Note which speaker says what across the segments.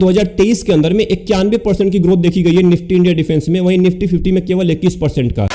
Speaker 1: 2023 के अंदर में 91% की ग्रोथ देखी गई है निफ्टी इंडिया डिफेंस में, वहीं निफ्टी 50 में केवल 21% का।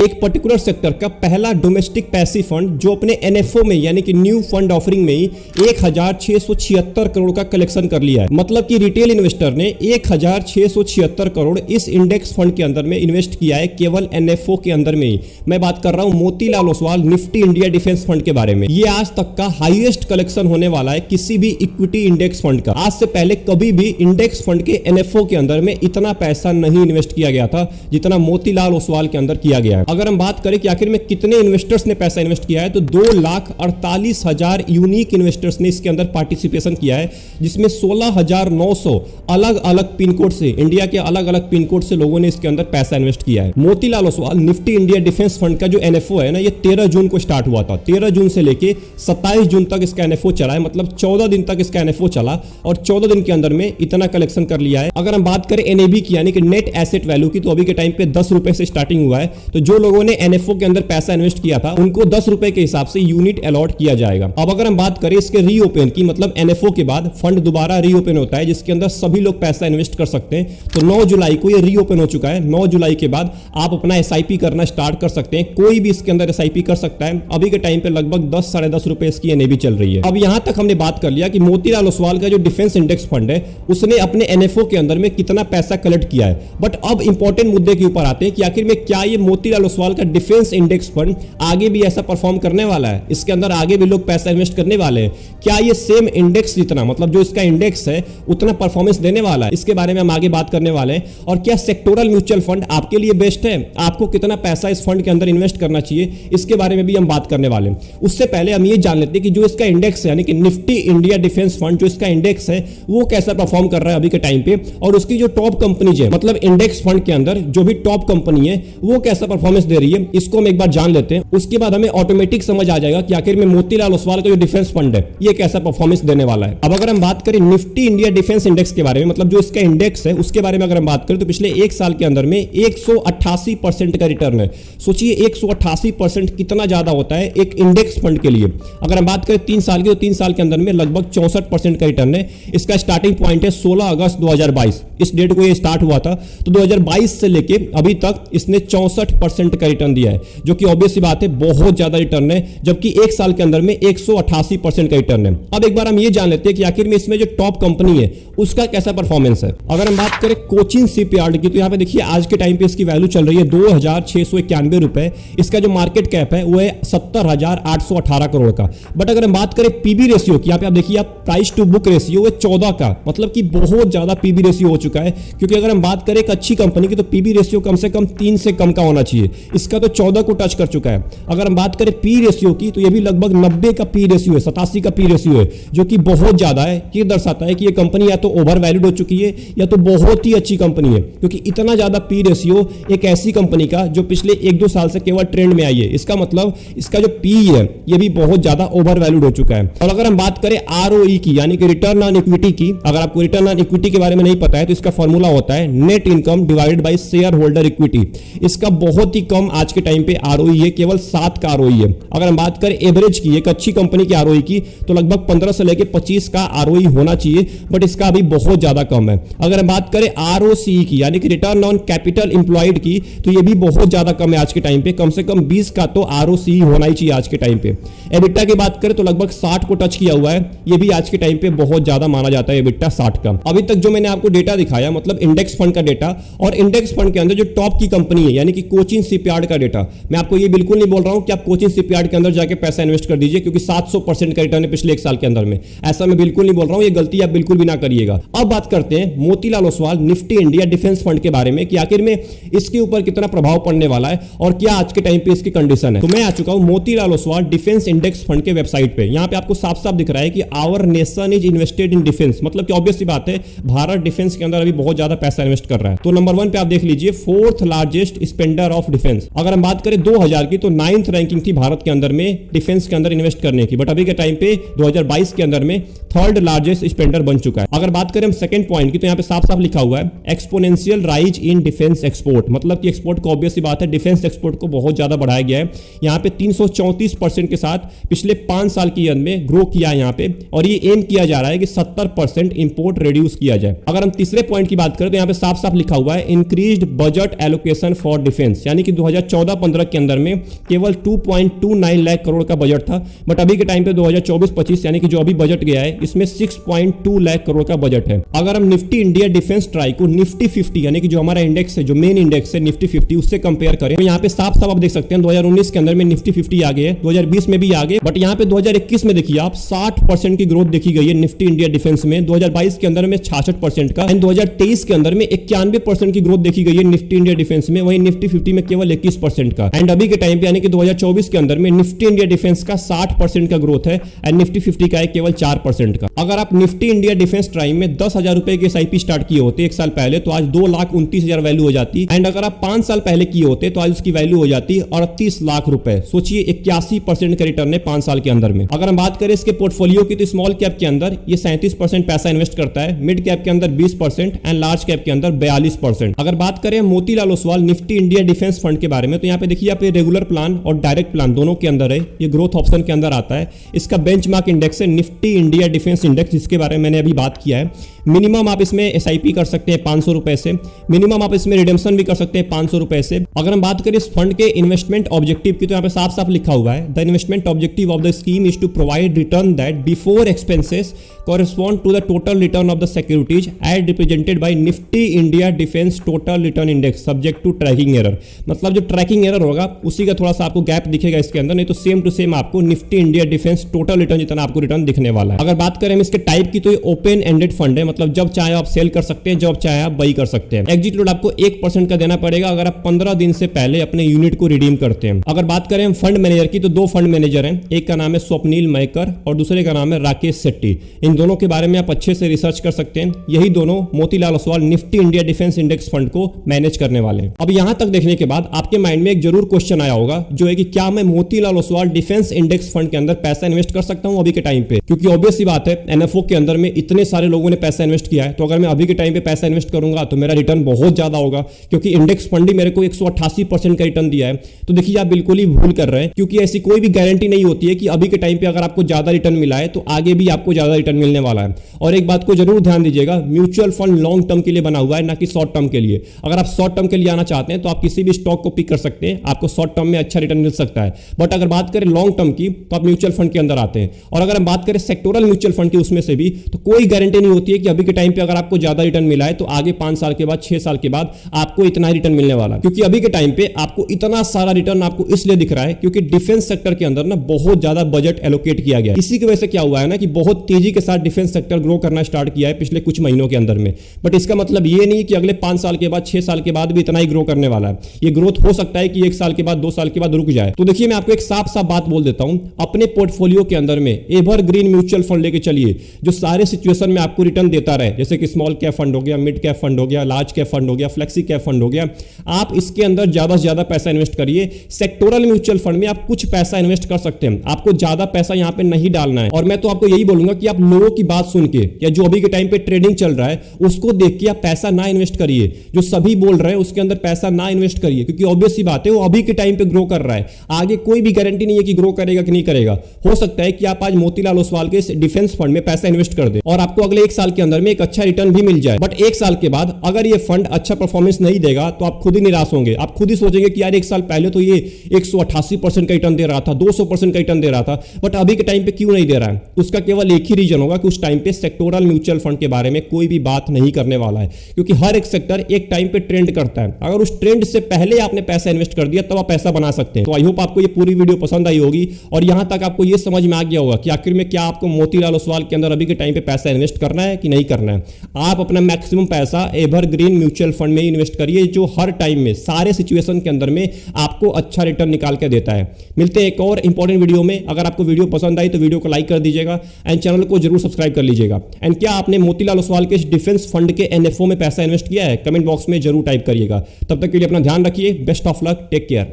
Speaker 1: एक पर्टिकुलर सेक्टर का पहला डोमेस्टिक पैसिव फंड जो अपने एनएफओ में यानी कि न्यू फंड ऑफरिंग में ही 1676 करोड़ का कलेक्शन कर लिया है। मतलब कि रिटेल इन्वेस्टर ने 1676 करोड़ इस इंडेक्स फंड के अंदर में इन्वेस्ट किया है केवल एनएफओ के अंदर में ही। मैं बात कर रहा हूं Motilal Oswal Nifty India defence fund के बारे में। ये आज तक का हाईएस्ट कलेक्शन होने वाला है किसी भी इक्विटी इंडेक्स फंड का। आज से पहले कभी भी इंडेक्स फंड के एनएफओ के अंदर में इतना पैसा नहीं इन्वेस्ट किया गया था जितना मोतीलाल ओसवाल के अंदर किया गया है। अगर हम बात करें कि आखिर में कितने इन्वेस्टर्स ने पैसा इन्वेस्ट किया है तो 2,48,000 यूनिक इन्वेस्टर्स ने इसके अंदर पार्टिसिपेशन किया है, जिसमें 16,900 अलग अलग पिन कोड से, इंडिया के अलग अलग पिन कोड से लोगों ने इसके अंदर पैसा इन्वेस्ट किया है। Motilal Oswal Nifty India defence fund का जो एनएफओ है ना, ये 13 जून को स्टार्ट हुआ था। 13 जून से लेके 27 जून तक इसका एनएफओ चला है, मतलब 14 दिन तक इसका एनएफओ चला और 14 दिन के अंदर में इतना कलेक्शन कर लिया है। अगर हम बात करें एनएबी की यानी कि नेट एसेट वैल्यू की, तो अभी के टाइम पे 10 रुपए से स्टार्टिंग हुआ है। तो जो लोगों ने एनएफओ के अंदर पैसा इन्वेस्ट किया था उनको 10 रुपए के हिसाब से यूनिट अलॉट किया जाएगा। अब अगर हम बात करें इसके रीओपन की, मतलब एनएफओ के बाद फंड दोबारा रीओपन होता है जिसके अंदर सभी लोग पैसा इन्वेस्ट कर सकते हैं। तो 9 जुलाई को ये रीओपन हो चुका है। 9 जुलाई के बाद आप अपना एसआईपी करना स्टार्ट कर सकते हैं। कोई भी इसके अंदर एसआईपी कर सकता है। अभी के टाइम पे लगभग 10 साढ़े 10 रुपए इसकी एनएबी चल रही है। अब यहां तक हमने बात कर लिया कि मोतीलाल ओसवाल का जो डिफेंस इंडेक्स फंड है उसने अपने एनएफओ के अंदर में कितना पैसा कलेक्ट किया है। बट अब इंपॉर्टेंट मुद्दे के ऊपर आते हैं कि आखिर में क्या ये मोतीलाल ओसवाल का डिफेंस इंडेक्स फंड आगे भी ऐसा परफॉर्म करने वाला है, इसके अंदर आगे भी लोग पैसा इन्वेस्ट करने वाले हैं। क्या ये सेम इंडेक्स जितना, मतलब जो इसका इंडेक्स है उतना परफॉर्मेंस देने वाला है, इसके बारे में हम आगे बात करने वाले हैं। और क्या सेक्टोरल म्यूचुअल फंड आपके लिए बेस्ट है, आपको कितना पैसा इस फंड के अंदर इन्वेस्ट करना चाहिए, इसके बारे में भी हम बात करने वाले हैं। उससे पहले हम ये जान लेते हैं कि जो इसका इंडेक्स है यानी कि निफ्टी इंडिया डिफेंस फंड, जो इसका इंडेक्स है वो कैसा परफॉर्म कर रहा है अभी के टाइम पे, और उसकी जो टॉप कंपनीज है, मतलब इंडेक्स फंड के अंदर जो भी टॉप कंपनी है वो कैसा परफॉर्मेंस दे रही है, इसको हम एक बार जान लेते हैं। उसके बाद हमें ऑटोमेटिक समझ आ जाएगा कि आखिर में मोतीलाल ओसवाल का जो डिफेंस फंड है ये कैसा परफॉर्मेंस देने वाला है। अब अगर हम बात करें निफ्टी इंडिया डिफेंस इंडेक्स के बारे में, मतलब जो इसका इंडेक्स है उसके बारे में अगर हम बात करें तो पिछले एक साल के अंदर में 188% का रिटर्न है। सोचिए 188% कितना ज्यादा होता है एक इंडेक्स फंड के लिए। अगर हम बात करें 3 साल की, तो 3 साल के अंदर में लगभग 64% का रिटर्न है। इसका स्टार्टिंग पॉइंट है 16 अगस्त 2022, इस डेट को ये स्टार्ट हुआ था। तो 2022 से लेके अभी तक इसने 64% का रिटर्न दिया है, जो कि ऑब्वियस सी बात है बहुत ज्यादा रिटर्न है, जबकि एक साल के अंदर में 188% का रिटर्न है। अब एक बार हम ये जान लेते हैं कि आखिर में इसमें जो टॉप कंपनी है उसका कैसा परफॉर्मेंस है। अगर हम बात करें कोचिन शिपयार्ड की, तो यहां पे देखिए आज के टाइम पे इसकी वैल्यू चल रही है 2,691 रुपए। इसका जो मार्केट कैप है वो है 70,818 करोड़ का। बट अगर हम बात करें पीबी रेशियो की, यहाँ पे आप देखिए आप प्राइस टू बुक रेशियो है 14 का, मतलब कि बहुत ज्यादा पीबी रेशियो हो चुका है। क्योंकि अगर हम बात करें एक अच्छी कंपनी की तो पीबी रेशियो कम से कम 3 से कम का होना चाहिए, इसका तो 14 को टच कर चुका है। अगर हम बात करें पी रेशियो की तो ये भी लगभग 90 का पी रेशियो है, 87 का पी रेशियो है, जो कि बहुत ज्यादा है। ये दर्शाता है कि ये कंपनी या तो ओवर वैल्यूड हो चुकी है या तो बहुत ही अच्छी कंपनी है, क्योंकि इतना ज्यादा पी रेशियो एक ऐसी कंपनी का जो पिछले 1-2 साल से केवल ट्रेंड में आई है, इसका मतलब इसका जो पी है ये भी बहुत ज्यादा ओवर वैल्यूड हो चुका है। और अगर हम बात करें आरओई की यानी कि रिटर्न ऑन इक्विटी की, अगर आपको रिटर्न ऑन इक्विटी के बारे में नहीं पता है तो इसका फॉर्मूला होता है net income divided by share holder equity. इसका बहुत ही कम आज के टाइम पे आरओई है, केवल 7 का आरओई है। अगर हम बात करें एवरेज की, एक अच्छी कंपनी की आरओई की, तो लगभग 15 से लेकर 25 का आरओई होना चाहिए, बट इसका अभी बहुत ज्यादा कम है। अगर हम बात करें आरओसीई की यानी कि रिटर्न ऑन कैपिटल एम्प्लॉयड की, तो ये भी बहुत ज्यादा कम है आज के टाइम पे, कम से कम 20 का तो आरओसीई होना ही चाहिए आज के टाइम पे। एबिटा की बात करें तो लगभग 60 को टच किया हुआ है, ये भी आज के टाइम पे बहुत ज्यादा माना जाता है एबिटा 60 का। अभी तक जो मैंने आपको डेटा दिखाया मतलब इंडेक्स फंड का डेटा, और इंडेक्स फंड के अंदर जो टॉप की कंपनी है यानी कि कोचिन शिपयार्ड का डेटा, मैं आपको ये बिल्कुल नहीं बोल रहा हूं कि आप कोचिन शिपयार्ड के अंदर जाके पैसा इन्वेस्ट कर दीजिए, क्योंकि 700% का रिटर्न है पिछले एक साल के अंदर में। ऐसा मैं बिल्कुल नहीं बोल रहा हूं, ये गलती आप बिल्कुल भी ना करिएगा। अब बात करते हैं Motilal Oswal Nifty India defence fund के बारे में कि आखिर में इसके ऊपर कितना प्रभाव पड़ने वाला है और क्या आज के टाइम पे इसकी कंडीशन है। तो मैं आ चुका हूं Motilal Oswal defence index fund के वेबसाइट पे। यहां पे आपको साफ साफ दिख रहा है कि our nation is invested in defence, मतलब कि ऑब्वियस सी बात है भारत डिफेंस के अंदर अभी बहुत ज्यादा पैसा इन्वेस्ट कर रहा है। तो नंबर 1 पे आप देख लीजिए 4th largest Spender of defence. अगर हम बात करें 2000 की तो 9th रैंकिंग थी भारत के अंदर में डिफेंस के अंदर इन्वेस्ट करने की, बट अभी के टाइम पे 2022 के अंदर में 3rd लार्जेस्ट स्पेंडर बन चुका है। अगर बात करें हम सेकंड पॉइंट की तो यहाँ पे साफ साफ लिखा हुआ है exponential rise in defence export, मतलब कि एक्सपोर्ट को ऑब्वियस सी बात है डिफेंस एक्सपोर्ट को बहुत ज्यादा बढ़ाया गया है। यहाँ पे 334% के साथ पिछले 5 साल की ईयर में ग्रो किया है यहाँ पे, और ये एम किया जा रहा है कि 70% इंपोर्ट रिड्यूस किया जाए। अगर हम तीसरे पॉइंट की बात करें तो यहाँ पे साफ साफ लिखा हुआ है increased budget allocation for defence, यानी कि 2014-15 के अंदर में केवल 2.29 लाख करोड़ का बजट था, बट अभी के टाइम पे 2024-25 यानी कि जो अभी बजट गया है इसमें 6.2 लाख करोड़ का बजट है। अगर हम निफ्टी इंडिया डिफेंस ट्राई को निफ्टी 50 यानी कि जो हमारा इंडेक्स है, जो मेन इंडेक्स है निफ्टी 50, उससे कंपेयर करें तो यहाँ पे साफ साफ आप देख सकते हैं 2019 के अंदर में निफ्टी 50 आ गए, 2020 में भी आ गए, बट यहाँ पे 2021 में देखिए आप 60% की ग्रोथ देखी गई है निफ्टी इंडिया डिफेंस में, 2022 के अंदर में 66% का, एंड 2023 के अंदर में 91% की ग्रोथ देखी गई है निफ्टी इंडिया डिफेंस में, वहीं निफ्टी 50 में केवल 21% का, एंड अभी के टाइम पे यानी कि 2024 के अंदर में निफ्टी इंडिया डिफेंस का 60% का ग्रोथ है एंड निफ्टी 50 का है केवल 4% का। अगर आप निफ्टी इंडिया डिफेंस ट्राई में 10,000 रुपए की एसआईपी स्टार्ट किए होते 1 साल पहले तो आज 2,29,000 वैल्यू हो जाती, एंड अगर आप 5 साल पहले किए होते तो आज उसकी वैल्यू हो जाती 38 लाख रुपए। सोचिए 81% का रिटर्न है 5 साल के अंदर में। अगर हम बात करें इसके पोर्टफोलियो की तो स्मॉल कैप के अंदर ये 37% पैसा इन्वेस्ट करता है, मिड कैप के अंदर 20% एंड लार्ज कैप के अंदर 42%। अगर बात करें Motilal Oswal Nifty India defence fund के बारे में तो यहाँ पे देखिए आप रेगुलर प्लान और डायरेक्ट प्लान दोनों के अंदर है, ये ग्रोथ ऑप्शन के अंदर आता है। इसका बेंचमार्क इंडेक्स है निफ्टी इंडिया डिफेंस इंडेक्स, जिसके बारे में मैंने अभी बात किया है। मिनिमम आप इसमें एसआईपी कर सकते हैं 500 रुपए से, मिनिमम आप इसमें रिडेम्पशन भी कर सकते हैं 500 रुपए से। अगर हम बात करें इस फंड के इन्वेस्टमेंट ऑब्जेक्टिव की तो यहाँ पे साफ साफ लिखा हुआ है the investment objective of the scheme is to provide return that before expenses correspond to the total return of the securities as represented by Nifty India Defense Total Return Index subject to tracking error। मतलब जो tracking error होगा उसी का थोड़ा सा आपको gap दिखेगा इसके अंदर, नहीं तो सेम टू सेम आपको Nifty India defence total return जितना आपको रिटर्न दिखने वाला है। अगर बात करें हम इसके टाइप की तो ये ओपन एंडेड फंड है, मतलब जब चाहे आप सेल कर सकते हैं, जब चाहे आप बाई कर सकते हैं। एग्जिट लोड आपको 1% का देना पड़ेगा अगर आप 15 दिन से पहले अपने यूनिट को रिडीम करते हैं। अगर बात करें हम फंड मैनेजर की तो 2 फंड मैनेजर हैं, एक का नाम है स्वप्नील मयकर और दूसरे का नाम है राकेश शेट्टी। इन दोनों के बारे में आप अच्छे से रिसर्च कर सकते हैं। यही दोनों Motilal Oswal Nifty India defence index fund को मैनेज करने वाले हैं। अब यहां तक देखने के बाद आपके माइंड में एक जरूर क्वेश्चन आया होगा, जो है कि क्या मैं Motilal Oswal defence index fund के अंदर पैसा इन्वेस्ट कर सकता हूं अभी के टाइम पे? क्योंकि ऑब्वियस सी बात है एनएफओ के अंदर में इतने सारे लोगों ने पैसा इन्वेस्ट किया है, तो अगर मैं अभी के टाइम पे पैसा इन्वेस्ट करूंगा तो मेरा रिटर्न बहुत ज्यादा होगा, क्योंकि इंडेक्स फंड ही मेरे को 188% का रिटर्न दिया है। तो देखिए आप बिल्कुल ही भूल कर रहे हैं, क्योंकि ऐसी कोई भी गारंटी नहीं होती है कि अभी के टाइम पे अगर आपको ज्यादा रिटर्न मिला है तो आगे भी आपको ज्यादा रिटर्न मिलने वाला है। और एक बात को जरूर ध्यान दीजिएगा, म्यूचुअल फंड लॉन्ग टर्म के लिए बना हुआ है, ना कि शॉर्ट टर्म के लिए। अगर आप शॉर्ट टर्म के लिए आना चाहते हैं तो आप किसी भी स्टॉक को पिक कर सकते हैं, आपको शॉर्ट टर्म में अच्छा रिटर्न मिल सकता है। बट अगर बात करें लॉन्ग टर्म की तो आप म्यूचुअल फंड के अंदर आते हैं। और अगर हम बात करें सेक्टोरल म्यूचुअल फंड की, उसमें से भी तो कोई गारंटी नहीं होती है कि अभी के टाइम पे अगर आपको ज्यादा रिटर्न मिला है तो आगे 5 साल के बाद 6 साल के बाद आपको इतना रिटर्न मिलने वाला है। क्योंकि अभी के टाइम पे आपको इतना सारा रिटर्न आपको इसलिए दिख रहा है क्योंकि डिफेंस सेक्टर के अंदर ना बहुत ज्यादा बजट एलोकेट किया गया। इसी की वजह से क्या हुआ है ना कि बहुत तेजी के साथ डिफेंस सेक्टर ग्रो करना स्टार्ट किया है पिछले कुछ महीनों के अंदर में। बट इसका मतलब ये नहीं कि अगले 5 साल के बाद 6 साल के बाद भी इतना ही ग्रो करने वाला है। ये ग्रोथ हो सकता है कि 1 साल के बाद 2 साल के बाद रुक जाए। तो देखिए मैं आपको एक साफ साफ बात बोल देता हूं, अपने पोर्टफोलियो के अंदर में एवरग्रीन म्यूचुअल फंड लेके चलिए जो सारे सिचुएशन में आपको रिटर्न देता रहे, जैसे कि स्मॉल कैप फंड हो गया, मिड कैप फंड हो गया, लार्ज कैप फंड हो गया, फ्लेक्सी कैप फंड हो गया। आप इसके अंदर ज्यादा से ज्यादा पैसा इन्वेस्ट करिए। सेक्टोरल म्यूचुअल फंड में आप कुछ पैसा इन्वेस्ट कर सकते हैं, आपको ज्यादा पैसा यहां पे नहीं डालना है। और मैं तो आपको यही बोलूंगा कि आप लोगों की बात सुन के या जो अभी के टाइम पे ट्रेडिंग चल रहा है उसको देख के आप पैसा ना इन्वेस्ट करिए। जो सभी बोल रहे हैं उसके अंदर पैसा ना इन्वेस्ट करिए, क्योंकि ऑब्वियस सी बात है वो अभी के टाइम पे ग्रो कर रहा है, आगे कोई भी गारंटी नहीं है कि ग्रो करेगा कि नहीं करेगा। हो सकता है कि आप आज मोतीलाल ओसवाल के डिफेंस फंड में पैसा इन्वेस्ट कर दे और आपको अगले 1 साल के अंदर में एक अच्छा रिटर्न भी मिल जाए। बट 1 साल के बाद अगर ये फंड अच्छा परफॉर्मेंस नहीं देगा तो आप खुद ही निराश होंगे। आप खुद ही सोचेंगे कि यार 1 साल पहले तो ये 188% का रिटर्न दे रहा था, 200% का रिटर्न दे रहा था, बट अभी के टाइम पे क्यों नहीं दे रहा है? उसका केवल एक ही रीजन होगा कि उस टाइम पे सेक्टोरल म्यूचुअल फंड के बारे में कोई भी बात नहीं करने वाला है, क्योंकि हर एक सेक्टर एक टाइम पे ट्रेंड करता है। अगर उस ट्रेंड से पहले आपने पैसा इन्वेस्ट कर दिया तब आप पैसा बना सकते हैं। तो आई होप आपको ये पूरी वीडियो पसंद आई होगी और यहां तक आपको ये समझ में आ गया होगा कि आखिर में क्या आपको मोतीलाल ओसवाल के अंदर अभी के टाइम पे पैसा इन्वेस्ट करना है कि नहीं करना है। आप अपना मैक्सिमम पैसा एवरग्रीन म्यूचुअल फंड में इन्वेस्ट करिए, जो हर टाइम में, सारे सिचुएशन के अंदर में आपको अच्छा रिटर्न निकाल के देता है। मिलते हैं एक और इंपॉर्टेंट वीडियो में। अगर आपको वीडियो पसंद आई तो वीडियो को लाइक कर दीजिएगा एंड चैनल को जरूर सब्सक्राइब कर लीजिएगा। एंड क्या आपने मोतीलाल ओसवाल के डिफेंस फंड के एनएफओ में पैसा इन्वेस्ट किया है? कमेंट बॉक्स में जरूर टाइप करिएगा। तब तक के लिए अपना ध्यान रखिए। Best of luck, take care.